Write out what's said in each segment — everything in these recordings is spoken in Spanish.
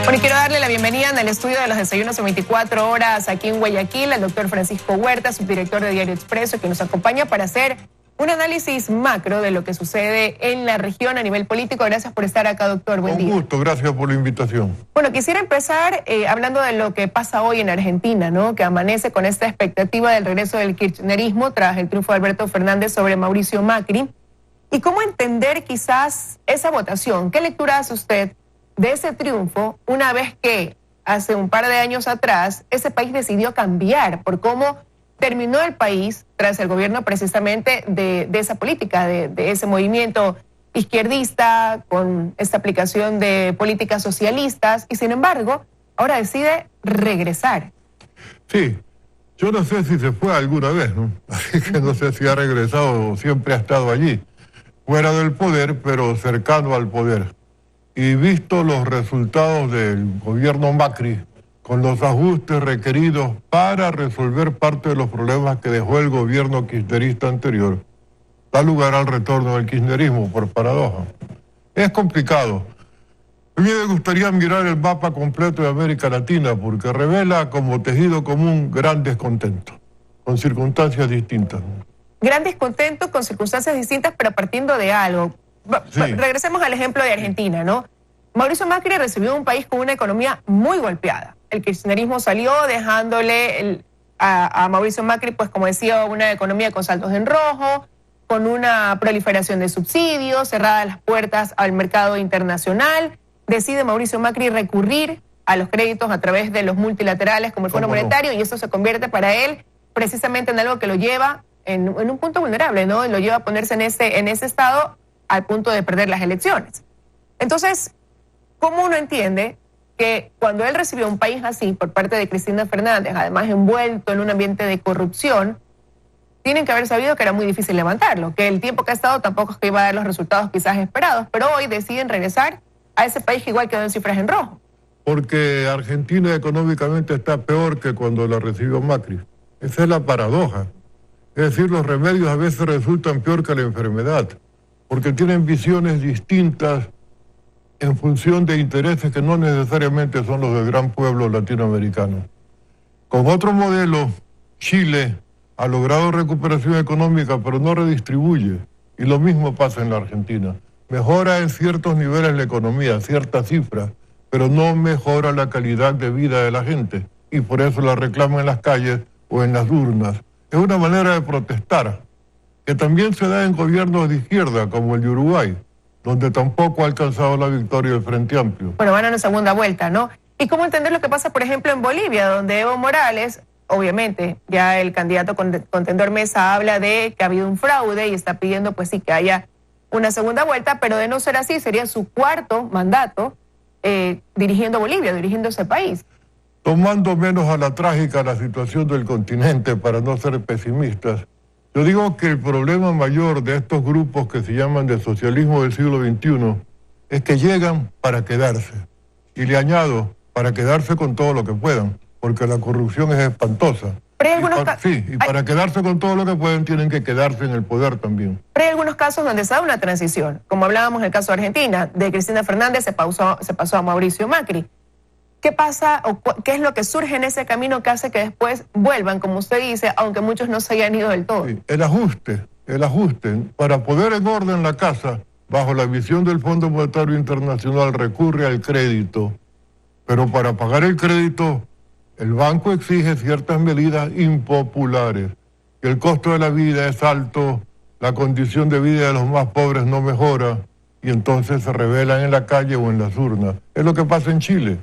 Bueno, y quiero darle la bienvenida en el estudio de los desayunos en 24 horas aquí en Guayaquil al doctor Francisco Huerta, subdirector de Diario Expreso, que nos acompaña para hacer un análisis macro de lo que sucede en la región a nivel político. Gracias por estar acá, doctor. Buen día. Con gusto, gracias por la invitación. Bueno, quisiera empezar hablando de lo que pasa hoy en Argentina, ¿no? Que amanece con esta expectativa del regreso del kirchnerismo tras el triunfo de Alberto Fernández sobre Mauricio Macri. ¿Y cómo entender quizás esa votación? ¿Qué lectura hace usted de ese triunfo una vez que hace un par de años atrás ese país decidió cambiar por cómo terminó el país tras el gobierno precisamente de esa política, de ese movimiento izquierdista con esta aplicación de políticas socialistas y sin embargo ahora decide regresar? Sí, yo no sé si se fue alguna vez, ¿no? Así que no sé si ha regresado o siempre ha estado allí, fuera del poder pero cercano al poder. Y visto los resultados del gobierno Macri, con los ajustes requeridos para resolver parte de los problemas que dejó el gobierno kirchnerista anterior, da lugar al retorno del kirchnerismo, por paradoja. Es complicado. A mí me gustaría mirar el mapa completo de América Latina, porque revela como tejido común gran descontento, con circunstancias distintas. Gran descontento con circunstancias distintas, pero partiendo de algo. Sí. Regresemos al ejemplo de Argentina, ¿no? Mauricio Macri recibió un país con una economía muy golpeada. El kirchnerismo salió dejándole a Mauricio Macri, pues como decía, una economía con saldos en rojo, con una proliferación de subsidios, cerradas las puertas al mercado internacional. Decide Mauricio Macri recurrir a los créditos a través de los multilaterales como el Fondo Monetario, y eso se convierte para él precisamente en algo que lo lleva en un punto vulnerable, ¿no? Lo lleva a ponerse en ese estado al punto de perder las elecciones. Entonces, ¿cómo uno entiende que cuando él recibió un país así por parte de Cristina Fernández, además envuelto en un ambiente de corrupción, tienen que haber sabido que era muy difícil levantarlo, que el tiempo que ha estado tampoco es que iba a dar los resultados quizás esperados, pero hoy deciden regresar a ese país que igual quedó en cifras en rojo? Porque Argentina económicamente está peor que cuando la recibió Macri. Esa es la paradoja. Es decir, los remedios a veces resultan peor que la enfermedad, porque tienen visiones distintas en función de intereses que no necesariamente son los del gran pueblo latinoamericano. Con otro modelo, Chile ha logrado recuperación económica, pero no redistribuye. Y lo mismo pasa en la Argentina. Mejora en ciertos niveles la economía, ciertas cifras, pero no mejora la calidad de vida de la gente. Y por eso la reclaman en las calles o en las urnas. Es una manera de protestar, que también se da en gobiernos de izquierda, como el de Uruguay, donde tampoco ha alcanzado la victoria del Frente Amplio. Bueno, van a una segunda vuelta, ¿no? ¿Y cómo entender lo que pasa, por ejemplo, en Bolivia, donde Evo Morales, obviamente, ya el candidato contendor Mesa habla de que ha habido un fraude y está pidiendo, pues sí, que haya una segunda vuelta, pero de no ser así, sería su cuarto mandato dirigiendo Bolivia, dirigiendo ese país? Tomando menos a la trágica la situación del continente, para no ser pesimistas, yo digo que el problema mayor de estos grupos que se llaman de socialismo del siglo XXI es que llegan para quedarse. Y le añado, para quedarse con todo lo que puedan, porque la corrupción es espantosa. Pero hay algunos para quedarse con todo lo que pueden tienen que quedarse en el poder también. Pero hay algunos casos donde se da una transición, como hablábamos en el caso de Argentina, de Cristina Fernández se pasó a Mauricio Macri. ¿Qué pasa o qué es lo que surge en ese camino que hace que después vuelvan, como usted dice, aunque muchos no se hayan ido del todo? Sí, el ajuste, para poner en orden la casa, bajo la visión del Fondo Monetario Internacional, recurre al crédito, pero para pagar el crédito, el banco exige ciertas medidas impopulares, que el costo de la vida es alto, la condición de vida de los más pobres no mejora, y entonces se rebelan en la calle o en las urnas. Es lo que pasa en Chile.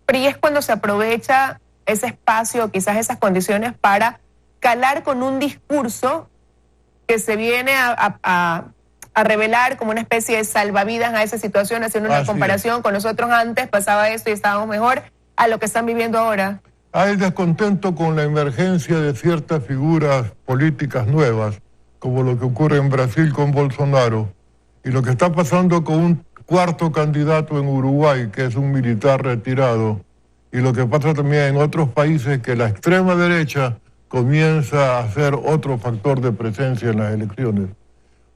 Pero y es cuando se aprovecha ese espacio, quizás esas condiciones, para calar con un discurso que se viene a revelar como una especie de salvavidas a esa situación, haciendo una comparación con nosotros antes, pasaba esto y estábamos mejor, a lo que están viviendo ahora. Hay descontento con la emergencia de ciertas figuras políticas nuevas, como lo que ocurre en Brasil con Bolsonaro, y lo que está pasando con un cuarto candidato en Uruguay, que es un militar retirado, y lo que pasa también en otros países, que la extrema derecha comienza a ser otro factor de presencia en las elecciones.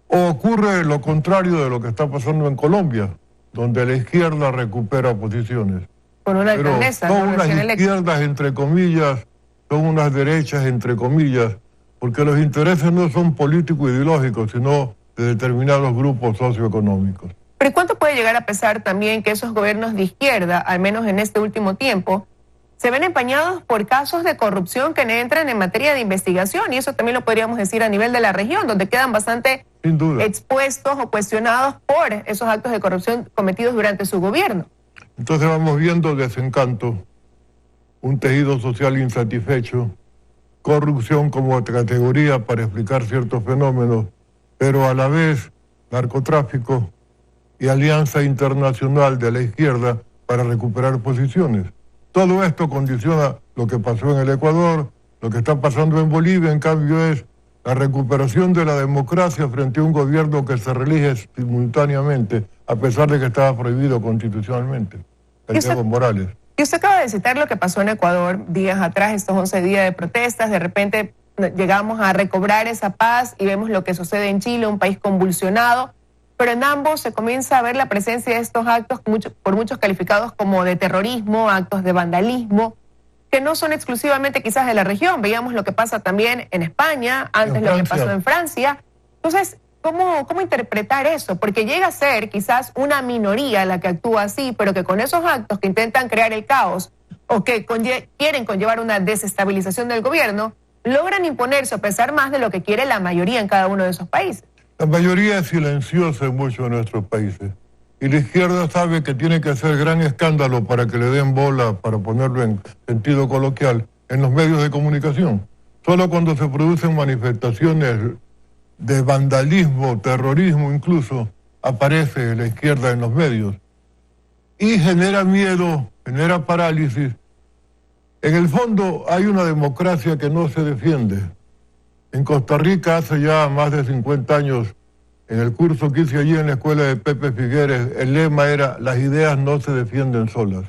O ocurre lo contrario de lo que está pasando en Colombia, donde la izquierda recupera posiciones. Con una alcaldesa, son unas izquierdas entre comillas, son unas derechas entre comillas, porque los intereses no son políticos ideológicos, sino de determinados grupos socioeconómicos. Pero ¿y cuánto puede llegar a pesar también que esos gobiernos de izquierda, al menos en este último tiempo, se ven empañados por casos de corrupción que entran en materia de investigación? Y eso también lo podríamos decir a nivel de la región, donde quedan bastante expuestos o cuestionados por esos actos de corrupción cometidos durante su gobierno. Entonces vamos viendo desencanto, un tejido social insatisfecho, corrupción como categoría para explicar ciertos fenómenos, pero a la vez narcotráfico y alianza internacional de la izquierda para recuperar posiciones. Todo esto condiciona lo que pasó en el Ecuador, lo que está pasando en Bolivia, en cambio es la recuperación de la democracia frente a un gobierno que se reelige simultáneamente, a pesar de que estaba prohibido constitucionalmente. Evo Morales. Y usted acaba de citar lo que pasó en Ecuador días atrás, estos 11 días de protestas, de repente llegamos a recobrar esa paz y vemos lo que sucede en Chile, un país convulsionado, pero en ambos se comienza a ver la presencia de estos actos por muchos calificados como de terrorismo, actos de vandalismo, que no son exclusivamente quizás de la región. Veíamos lo que pasa también en España, antes lo que pasó en Francia. Entonces, ¿cómo interpretar eso? Porque llega a ser quizás una minoría la que actúa así, pero que con esos actos que intentan crear el caos o que quieren conllevar una desestabilización del gobierno, logran imponerse a pesar más de lo que quiere la mayoría en cada uno de esos países. La mayoría es silenciosa en muchos de nuestros países. Y la izquierda sabe que tiene que hacer gran escándalo para que le den bola, para ponerlo en sentido coloquial, en los medios de comunicación. Solo cuando se producen manifestaciones de vandalismo, terrorismo incluso, aparece la izquierda en los medios. Y genera miedo, genera parálisis. En el fondo hay una democracia que no se defiende. En Costa Rica hace ya más de 50 años, en el curso que hice allí en la escuela de Pepe Figueres, el lema era: las ideas no se defienden solas.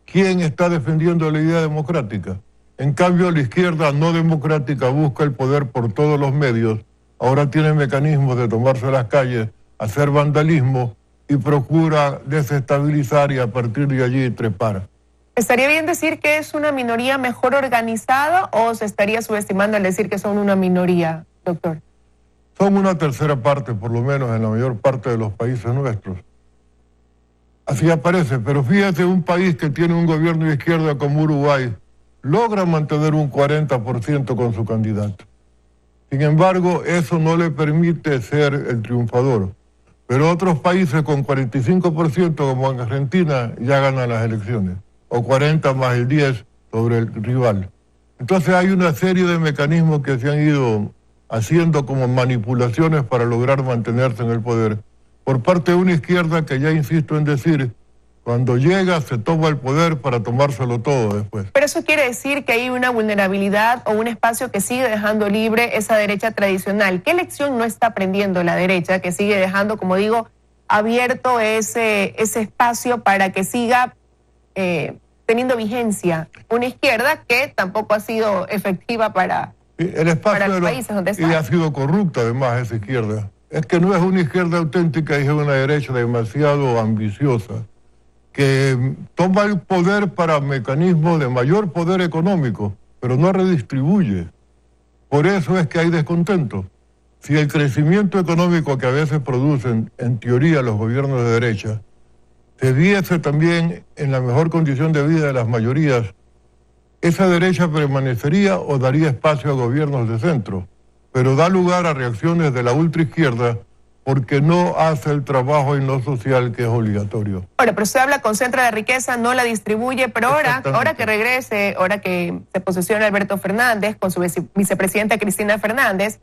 ¿Quién está defendiendo la idea democrática? En cambio, la izquierda no democrática busca el poder por todos los medios. Ahora tiene mecanismos de tomarse las calles, hacer vandalismo y procura desestabilizar y a partir de allí trepar. ¿Estaría bien decir que es una minoría mejor organizada o se estaría subestimando al decir que son una minoría, doctor? Son una tercera parte, por lo menos en la mayor parte de los países nuestros. Así aparece, pero fíjate, un país que tiene un gobierno de izquierda como Uruguay logra mantener un 40% con su candidato. Sin embargo, eso no le permite ser el triunfador. Pero otros países con 45% como en Argentina ya ganan las elecciones, o 40 más el 10 sobre el rival. Entonces hay una serie de mecanismos que se han ido haciendo como manipulaciones para lograr mantenerse en el poder, por parte de una izquierda que ya insisto en decir, cuando llega se toma el poder para tomárselo todo después. Pero eso quiere decir que hay una vulnerabilidad o un espacio que sigue dejando libre esa derecha tradicional. ¿Qué lección no está aprendiendo la derecha que sigue dejando, como digo, abierto ese espacio para que siga teniendo vigencia una izquierda que tampoco ha sido efectiva para los países donde está? Y ha sido corrupta además esa izquierda. Es que no es una izquierda auténtica, es una derecha demasiado ambiciosa, que toma el poder para mecanismos de mayor poder económico, pero no redistribuye. Por eso es que hay descontento. Si el crecimiento económico que a veces producen, en teoría, los gobiernos de derecha, se viese también en la mejor condición de vida de las mayorías, esa derecha permanecería o daría espacio a gobiernos de centro, pero da lugar a reacciones de la ultraizquierda porque no hace el trabajo en lo social que es obligatorio. Ahora, pero usted habla, concentra la riqueza, no la distribuye, pero ahora que regrese, ahora que se posesione Alberto Fernández con su vicepresidenta Cristina Fernández,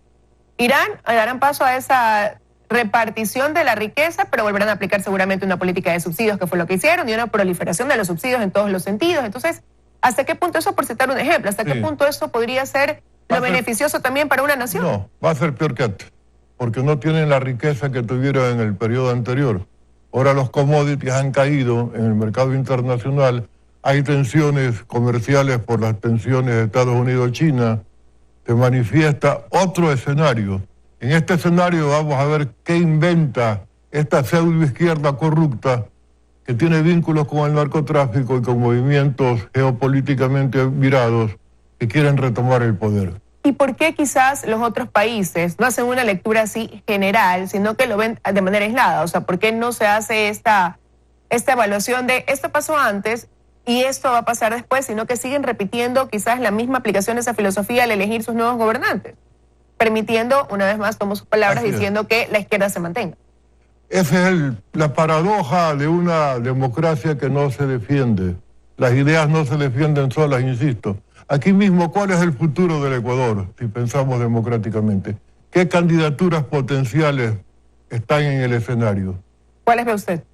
darán paso a esa repartición de la riqueza, pero volverán a aplicar seguramente una política de subsidios, que fue lo que hicieron, y una proliferación de los subsidios en todos los sentidos. Entonces, ¿hasta qué punto eso, por citar un ejemplo, hasta qué punto eso podría ser lo beneficioso también para una nación? No, va a ser peor que antes, porque no tienen la riqueza que tuvieron en el periodo anterior. Ahora los commodities han caído en el mercado internacional, hay tensiones comerciales por las tensiones de Estados Unidos-China, se manifiesta otro escenario. En este escenario vamos a ver qué inventa esta pseudoizquierda corrupta que tiene vínculos con el narcotráfico y con movimientos geopolíticamente virados que quieren retomar el poder. ¿Y por qué quizás los otros países no hacen una lectura así general, sino que lo ven de manera aislada? O sea, ¿por qué no se hace esta evaluación de esto pasó antes y esto va a pasar después, sino que siguen repitiendo quizás la misma aplicación de esa filosofía al elegir sus nuevos gobernantes, permitiendo, una vez más tomo sus palabras, diciendo que la izquierda se mantenga? Esa es la paradoja de una democracia que no se defiende. Las ideas no se defienden solas, insisto. Aquí mismo, ¿cuál es el futuro del Ecuador, si pensamos democráticamente? ¿Qué candidaturas potenciales están en el escenario? ¿Cuáles ve usted?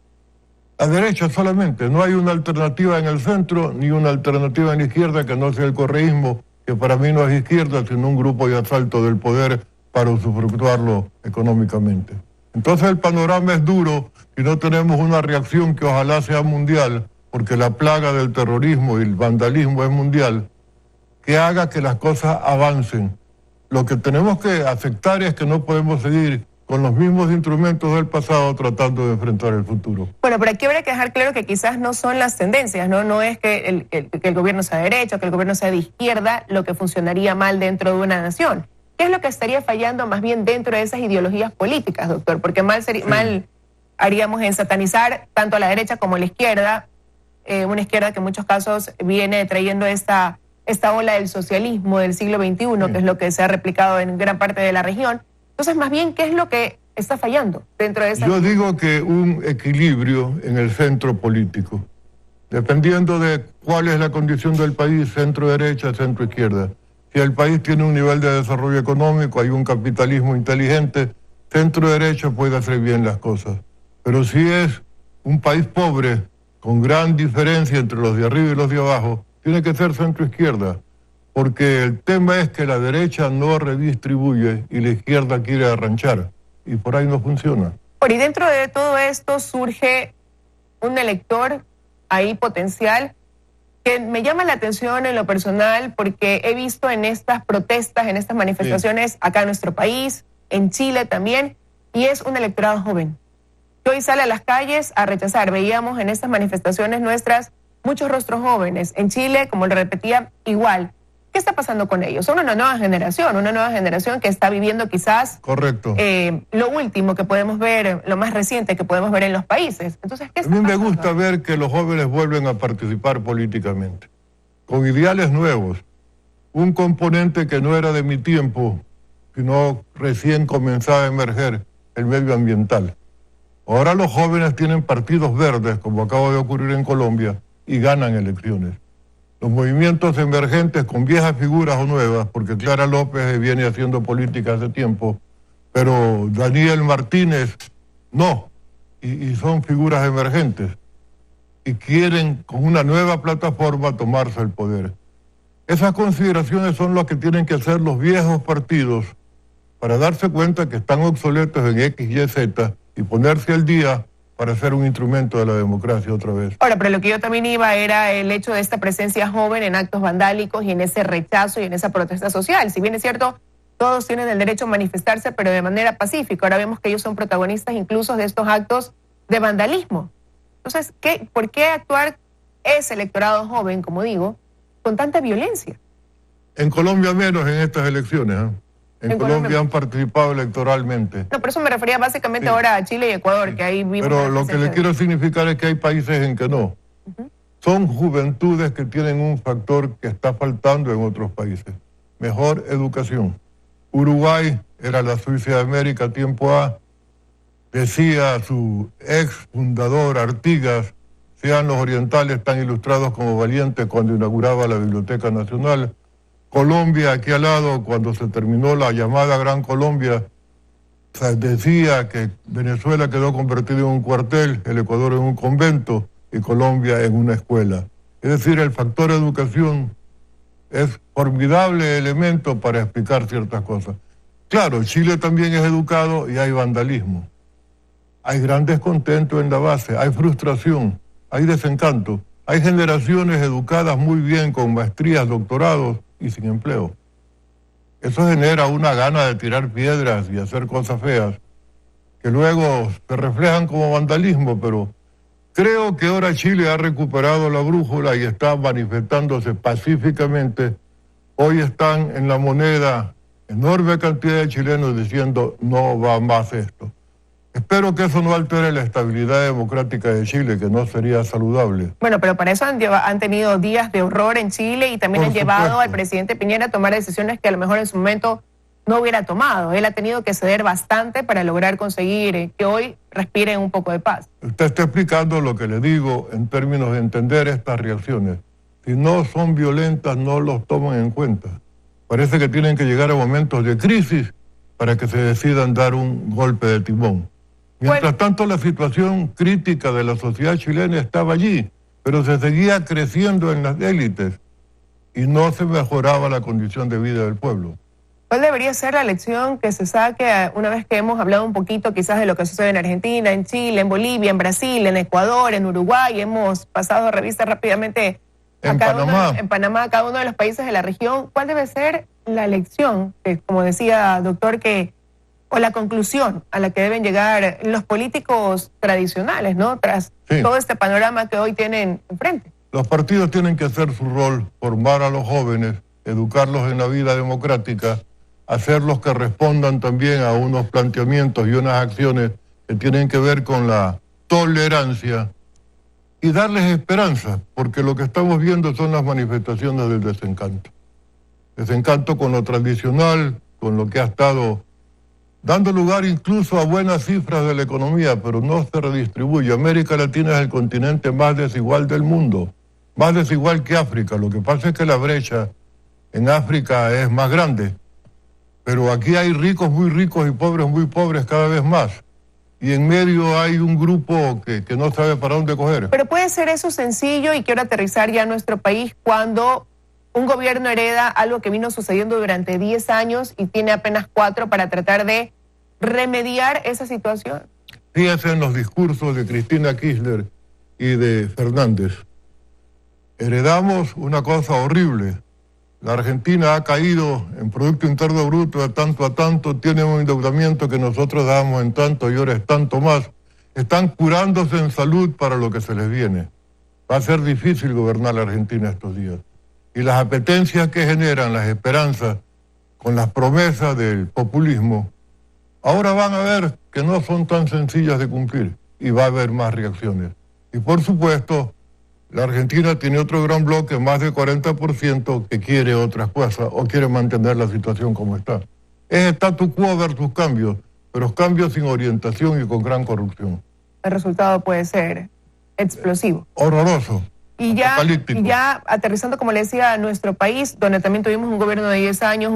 La derecha solamente. No hay una alternativa en el centro, ni una alternativa en la izquierda que no sea el correísmo, que para mí no es izquierda, sino un grupo de asalto del poder para usufructuarlo económicamente. Entonces el panorama es duro y no tenemos una reacción que ojalá sea mundial, porque la plaga del terrorismo y el vandalismo es mundial, que haga que las cosas avancen. Lo que tenemos que aceptar es que no podemos seguir con los mismos instrumentos del pasado tratando de enfrentar el futuro. Bueno, pero aquí habría que dejar claro que quizás no son las tendencias, ¿no? No es que el gobierno sea de derecha o que el gobierno sea de izquierda lo que funcionaría mal dentro de una nación. ¿Qué es lo que estaría fallando más bien dentro de esas ideologías políticas, doctor? Porque mal haríamos en satanizar tanto a la derecha como a la izquierda, una izquierda que en muchos casos viene trayendo esta ola del socialismo del siglo XXI, que es lo que se ha replicado en gran parte de la región. Entonces, más bien, ¿qué es lo que está fallando dentro de esa? Yo digo que un equilibrio en el centro político, dependiendo de cuál es la condición del país, centro-derecha, centro-izquierda. Si el país tiene un nivel de desarrollo económico, hay un capitalismo inteligente, centro-derecha puede hacer bien las cosas. Pero si es un país pobre, con gran diferencia entre los de arriba y los de abajo, tiene que ser centro-izquierda, porque el tema es que la derecha no redistribuye y la izquierda quiere arranchar, y por ahí no funciona. Y dentro de todo esto surge un elector ahí potencial que me llama la atención en lo personal porque he visto en estas protestas, en estas manifestaciones acá en nuestro país, en Chile también, y es un electorado joven, que hoy sale a las calles a rechazar. Veíamos en estas manifestaciones nuestras muchos rostros jóvenes. En Chile, como le repetía, igual. ¿Qué está pasando con ellos? Son una nueva generación que está viviendo quizás correcto lo último que podemos ver, lo más reciente que podemos ver en los países. Entonces, ¿qué está pasando? A mí me gusta ver que los jóvenes vuelven a participar políticamente, con ideales nuevos. Un componente que no era de mi tiempo, sino recién comenzaba a emerger, el medioambiental. Ahora los jóvenes tienen partidos verdes, como acaba de ocurrir en Colombia, y ganan elecciones. Los movimientos emergentes con viejas figuras o nuevas, porque Clara López viene haciendo política hace tiempo, pero Daniel Martínez no, y son figuras emergentes, y quieren con una nueva plataforma tomarse el poder. Esas consideraciones son las que tienen que hacer los viejos partidos para darse cuenta que están obsoletos en X, Y, Z y ponerse al día para ser un instrumento de la democracia otra vez. Ahora, pero lo que yo también iba era el hecho de esta presencia joven en actos vandálicos y en ese rechazo y en esa protesta social. Si bien es cierto, todos tienen el derecho a manifestarse, pero de manera pacífica. Ahora vemos que ellos son protagonistas incluso de estos actos de vandalismo. Entonces, ¿por qué actuar ese electorado joven, como digo, con tanta violencia? En Colombia menos en estas elecciones, ¿eh? En Colombia han participado electoralmente. No, por eso me refería básicamente ahora a Chile y Ecuador, que ahí vimos. Pero lo que le quiero significar es que hay países en que no. Son juventudes que tienen un factor que está faltando en otros países. Mejor educación. Uruguay era la Suiza de América tiempo A. Decía su ex fundador Artigas, sean los orientales tan ilustrados como valientes cuando inauguraba la Biblioteca Nacional. Colombia, aquí al lado, cuando se terminó la llamada Gran Colombia, decía que Venezuela quedó convertida en un cuartel, el Ecuador en un convento y Colombia en una escuela. Es decir, el factor educación es formidable elemento para explicar ciertas cosas. Claro, Chile también es educado y hay vandalismo. Hay gran descontento en la base, hay frustración, hay desencanto. Hay generaciones educadas muy bien con maestrías, doctorados, y sin empleo. Eso genera una gana de tirar piedras y hacer cosas feas, que luego se reflejan como vandalismo, pero Creo que ahora Chile ha recuperado la brújula y está manifestándose pacíficamente. Hoy están en la moneda enorme cantidad de chilenos diciendo no va más esto. Espero que eso no altere la estabilidad democrática de Chile, que no sería saludable. Bueno, pero para eso han tenido días de horror en Chile y también han llevado al presidente Piñera a tomar decisiones que a lo mejor en su momento no hubiera tomado. Él ha tenido que ceder bastante para lograr conseguir que hoy respiren un poco de paz. Usted está explicando lo que le digo en términos de entender estas reacciones. Si no son violentas, no los toman en cuenta. Parece que tienen que llegar a momentos de crisis para que se decidan dar un golpe de timón. Mientras tanto, la situación crítica de la sociedad chilena estaba allí, pero se seguía creciendo en las élites y no se mejoraba la condición de vida del pueblo. ¿Cuál debería ser la lección que se saque una vez que hemos hablado un poquito quizás de lo que sucede en Argentina, en Chile, en Bolivia, en Brasil, en Ecuador, en Uruguay? Hemos pasado a revista rápidamente en Panamá, cada uno de los países de la región. ¿Cuál debe ser la lección, que, como decía doctor, o la conclusión a la que deben llegar los políticos tradicionales, ¿no? Tras todo este panorama que hoy tienen enfrente? Los partidos tienen que hacer su rol, formar a los jóvenes, educarlos en la vida democrática, hacerlos que respondan también a unos planteamientos y unas acciones que tienen que ver con la tolerancia y darles esperanza, porque lo que estamos viendo son las manifestaciones del desencanto. Desencanto con lo tradicional, con lo que ha estado dando lugar incluso a buenas cifras de la economía, pero no se redistribuye. América Latina es el continente más desigual del mundo, más desigual que África. Lo que pasa es que la brecha en África es más grande, pero aquí hay ricos muy ricos y pobres muy pobres cada vez más. Y en medio hay un grupo que no sabe para dónde coger. Pero puede ser eso sencillo, y quiero aterrizar ya a nuestro país, cuando un gobierno hereda algo que vino sucediendo durante 10 años y tiene apenas 4 para tratar de remediar esa situación. Fíjense en los discursos de Cristina Kirchner y de Fernández. Heredamos una cosa horrible. La Argentina ha caído en Producto Interno Bruto de tanto a tanto, tiene un endeudamiento que nosotros damos en tanto y ahora es tanto más. Están curándose en salud para lo que se les viene. Va a ser difícil gobernar la Argentina estos días. Y las apetencias que generan, las esperanzas, con las promesas del populismo, ahora van a ver que no son tan sencillas de cumplir y va a haber más reacciones. Y por supuesto, la Argentina tiene otro gran bloque, más del 40%, que quiere otras cosas o quiere mantener la situación como está. Es statu quo versus cambios, pero cambios sin orientación y con gran corrupción. El resultado puede ser explosivo. Horroroso. Y ya aterrizando, como le decía, a nuestro país, donde también tuvimos un gobierno de 10 años,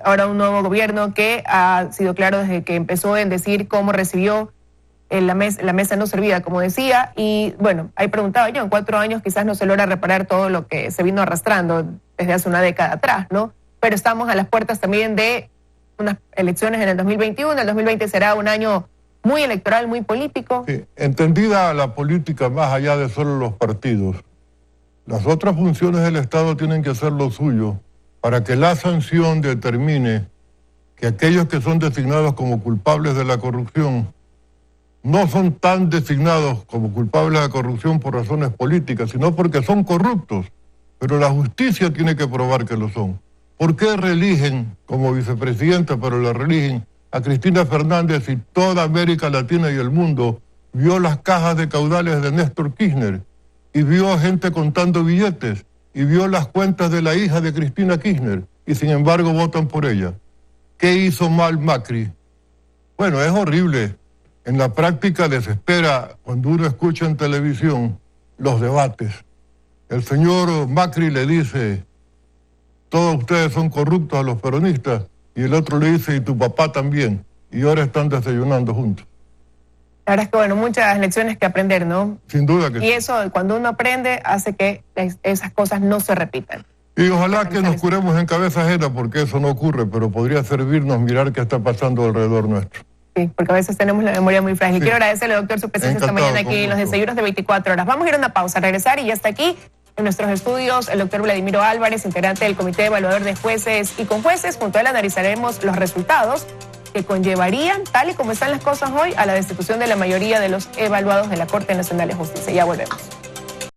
ahora un nuevo gobierno que ha sido claro desde que empezó en decir cómo recibió la mesa no servida, como decía, y bueno, ahí preguntaba yo, en 4 años quizás no se logra reparar todo lo que se vino arrastrando desde hace una década atrás, ¿no? Pero estamos a las puertas también de unas elecciones en el 2021, el 2020 será un año muy electoral, muy político. Sí, entendida la política más allá de solo los partidos, las otras funciones del Estado tienen que hacer lo suyo para que la sanción determine que aquellos que son designados como culpables de la corrupción no son tan designados como culpables de la corrupción por razones políticas, sino porque son corruptos. Pero la justicia tiene que probar que lo son. ¿Por qué reeligen como vicepresidenta, pero la reeligen a Cristina Fernández si toda América Latina y el mundo vio las cajas de caudales de Néstor Kirchner y vio a gente contando billetes y vio las cuentas de la hija de Cristina Kirchner y sin embargo votan por ella? ¿Qué hizo mal Macri? Bueno, es horrible. En la práctica desespera cuando uno escucha en televisión los debates. El señor Macri le dice, todos ustedes son corruptos a los peronistas, y el otro le dice, y tu papá también, y ahora están desayunando juntos. La verdad es que, bueno, muchas lecciones que aprender, ¿no? Sin duda que sí. Y eso, cuando uno aprende, hace que esas cosas no se repitan. Y ojalá que nos curemos en cabeza ajena, porque eso no ocurre, pero podría servirnos mirar qué está pasando alrededor nuestro. Sí, porque a veces tenemos la memoria muy frágil. Sí. Quiero agradecerle, doctor, su presencia esta mañana aquí en los Desayunos de 24 horas. Vamos a ir a una pausa, regresar, y ya está aquí en nuestros estudios el doctor Vladimiro Álvarez, integrante del Comité Evaluador de Jueces y Conjueces. Junto a él analizaremos los resultados que conllevarían, tal y como están las cosas hoy, a la destitución de la mayoría de los evaluados de la Corte Nacional de Justicia. Ya volvemos.